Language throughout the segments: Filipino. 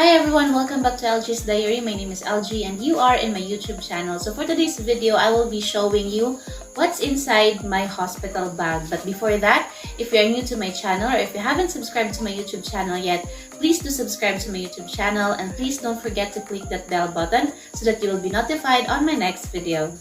Hi everyone, welcome back to LG's Diary. My name is LG and you are in my YouTube channel. So for today's video, I will be showing you what's inside my hospital bag. But before that, if you are new to my channel or if you haven't subscribed to my YouTube channel yet, please do subscribe to my YouTube channel and please don't forget to click that bell button so that you will be notified on my next video.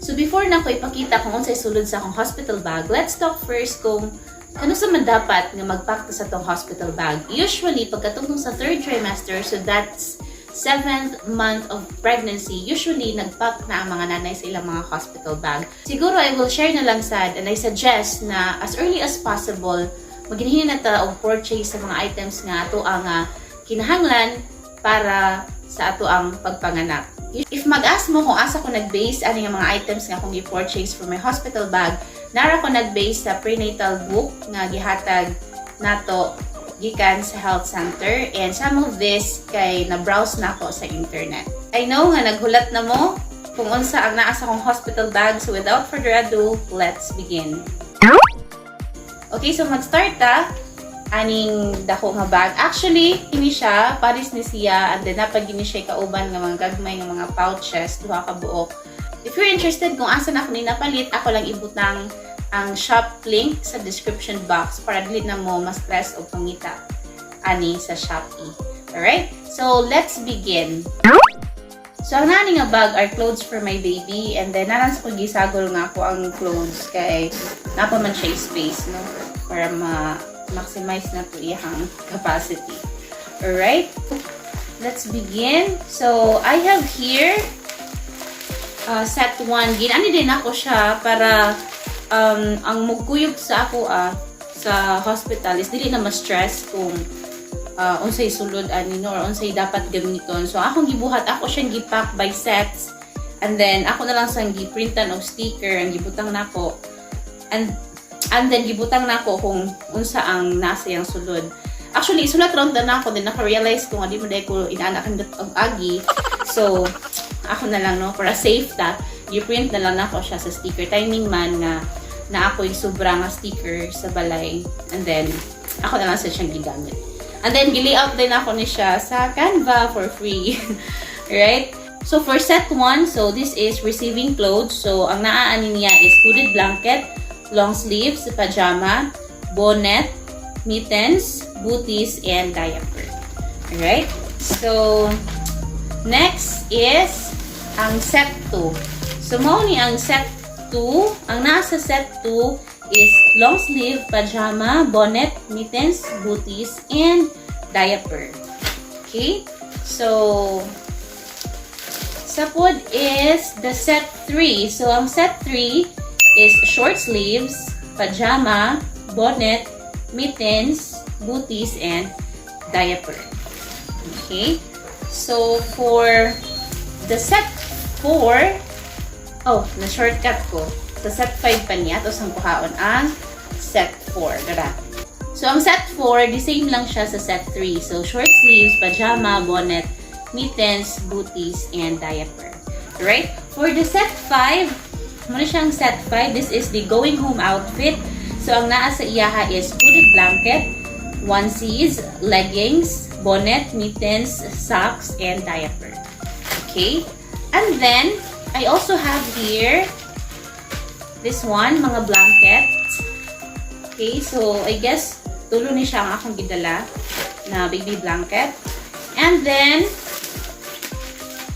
So before na ko ipakita kung unsay sulod sa akong hospital bag, let's talk first kung ano sa man dapat nga magpack sa atong hospital bag. Usually, pagkatungtong sa 3rd trimester, so that's 7th month of pregnancy, usually nagpack na ang mga nanay sa ilang mga hospital bag. Siguro I will share na lang sad and I suggest na as early as possible, maghinhin na ta og purchase sa mga items nga ato ang kinahanglan para sa ato ang pagpanganak. If mag-ask mo kung asa ko nag-base ano yung mga items nga akong i-purchase for my hospital bag, nara ko nag-base sa prenatal book nga gihatag nato gikan sa health center, and some of this kay na-browse na ako sa internet. I know nga naghulat na mo kung unsa ang naa sa akong hospital bag, so without further ado, let's begin. Okay, so mag-start aning dako nga bag. Actually, ini siya, paris ni siya, and then napagini siya kauban nga mga gagmay nga mga pouches, duha ka buok. If you're interested kung asa na ako ni napalit, ako lang ibutang ang shop link sa description box para dili na mo ma-stress o pangita ani sa Shopee. Alright? So, let's begin. So, ang nani nga bag are clothes for my baby, and then naran sa pagisagol nga ako ang clothes kay napa man siya space, no? Para maximize na po iyang capacity. Alright? Let's begin. So, I have here set 1. Ginani din ako siya para ang mugkuyog sa ako sa hospital is dili na ma-stress kung unsay sulod ani no or unsay dapat gamiton. So, akong gibuhat, ako siyang gipack by sets, and then ako na lang sang giprintan og sticker ang gibutang nako. And then, gibutang na ako kung unsa ang nasa yung sulod. Actually, isulat round na ako, then naka-realize ko nga di mo dahil ko inaanak ang agi. So, ako na lang, no, para safe i-print na lang ako siya sa sticker. Timing man na ako yung sobrang sticker sa balay. And then, ako na lang sa siyang gigamit. And then, gi-layout din ako ni siya sa Canva for free. Right? So, for set 1, so this is receiving clothes. So, ang naaani niya is hooded blanket, long sleeves, pajama, bonnet, mittens, booties, and diaper. Alright? So, next is ang set 2. So, mao ni ang set 2. Ang nasa set 2 is long sleeve, pajama, bonnet, mittens, booties, and diaper. Okay? So, sapod is the set 3. So, ang set 3 is short sleeves, pajama, bonnet, mittens, booties, and diaper. Okay? So, for the set 4, na-shortcut ko. Sa set 5 pa niya, tapos ang kuhaon ang set 4. Dara. So, ang set 4, the same lang siya sa set 3. So, short sleeves, pajama, bonnet, mittens, booties, and diaper. Right? For the set 5, muna siyang set 5. This is the going home outfit. So, ang naa sa iyaha is hooded blanket, onesies, leggings, bonnet, mittens, socks, and diaper. Okay? And then, I also have here this one, mga blankets. Okay? So, I guess, tulo ni siya ang akong gidala na baby blanket. And then,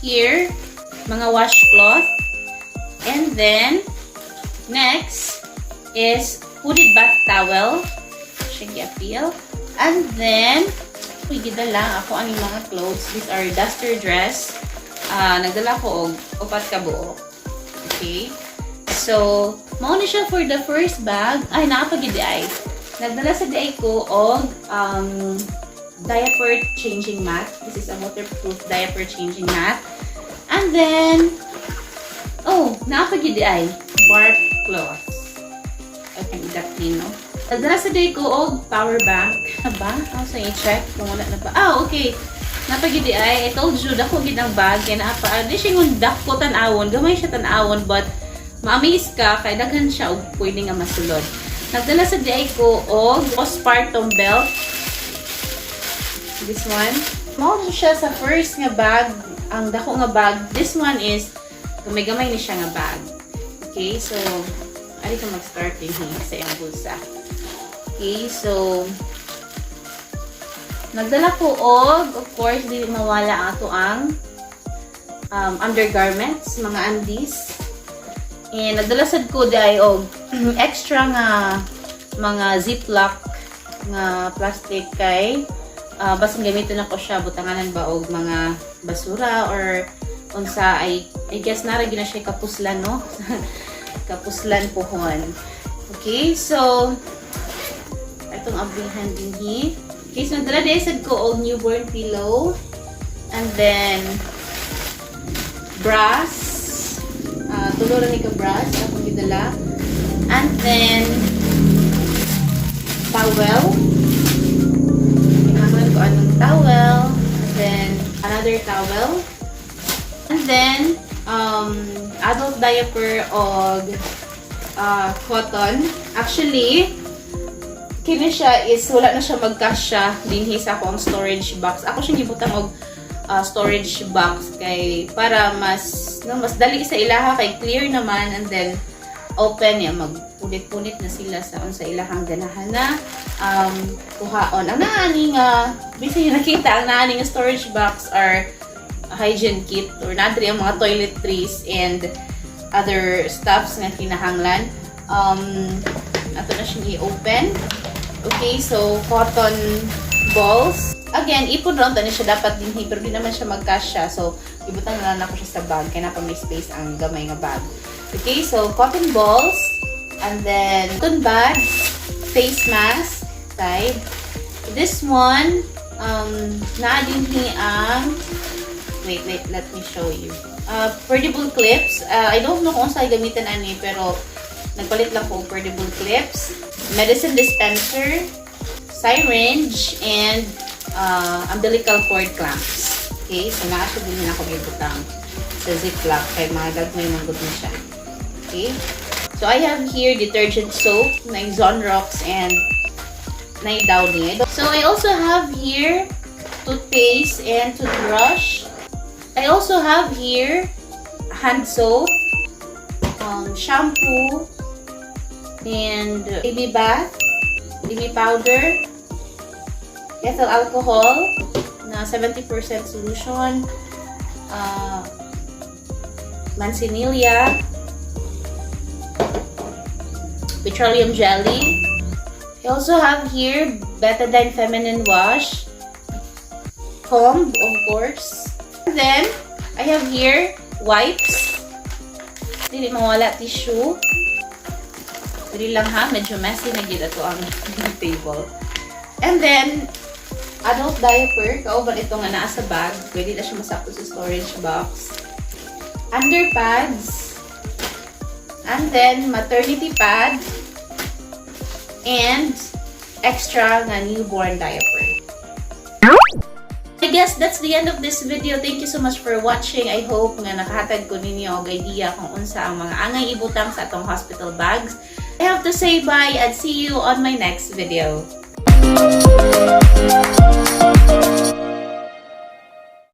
here, mga washcloth. And then, next is hooded bath towel. Siya gi-appeal. And then, gidala ako ang mga clothes. These are duster dress. Nagdala ko og 4 ka buo. Okay? So, mao ni siya for the first bag. Ay, nakapagidi ay. Nagdala sa day ko og diaper changing mat. This is a waterproof diaper changing mat. And then, nakapagidi ay bark cloth. Okay, idapin, no? Nagdala sa day ko og power bank. Ba? Sa i-check kung wala na ba. Okay. Napagidi ay, I told you, dako gid ang bag. Kaya naapa, di siya yung dako tanawon. Gamay siya tanawon, but ma-amaze ka, kay daghan siya og pwede nga masulod. Nagdala sa DI ko og postpartum belt. This one. Mao siya sa first nga bag. Ang dako nga bag. This one is gamay-gamay ni siya nga bag. Okay, so ali ka mag-start din sa iyang bulsa. Okay, so nagdala ko og, of course, di mawala ato ang undergarments, mga undies. And nagdala sad ko dai og extra nga mga ziplock nga plastic kay basin gamiton ako siya butanganan ba og mga basura or unsa I guess nara gina siya kapuslan, no? Kapuslan pohon. Okay, so itong abrihan dinhi. Okay, so nagdala dai sad ko og newborn pillow and then brass. Tulo rin ka brass akong gidala. And then towel. Kinahanglan ko anong towel. And then another towel. And then adult diaper og cotton. Actually, kini siya is wala na siya magkasya dinhi sa akong storage box. Ako siyang gibutang og storage box kay para mas dali sa ilaha kay clear naman, and then open ya magpunit-punit na sila sa ilahang ganahan na kuhaon. Ang naani nga bisan nakita ang naani nga storage box are hygiene kit or nadri ang mga toiletries and other stuffs nga kinahanglan. Ato na siyang i-open. Okay, so cotton balls. Again, ipon round na siya dapat din, pero di naman siya magkasya. So, ibutang na lang ako siya sa bag. Kaya na pa may space ang gamay nga bag. Okay, so cotton balls. And then, cotton bags. Face mask. Side. This one, naadinhi ang, wait, let me show you. Portable clips. I don't know kung saan gamitin ani, pero nagpalit lang ko portable clips. Medicine dispenser. Syringe. And umbilical cord clamps. Okay, so naasya din na ako ibutang sa ziplock kay mga gagmay ng good na siya. Okay, so I have here detergent soap na Zonrox and na Downy. So I also have here toothpaste and toothbrush. I also have here hand soap, shampoo, and baby bath, baby powder, ethyl alcohol na 70% solution, manzanilla, petroleum jelly. I also have here betadine feminine wash, comb of course. And then I have here wipes. Dili mawala tissue. Dili lang ha, medyo messy na gid ato ang table. And then adult diaper, kauban ito nga naa sa bag. Pwede na siya masakto sa storage box. Underpads. And then maternity pad. And extra nga newborn diaper. I guess that's the end of this video. Thank you so much for watching. I hope nga nakahatag ko ninyo og idea kung unsa ang mga angay ibutang sa atong hospital bags. I have to say bye and see you on my next video. Thank you.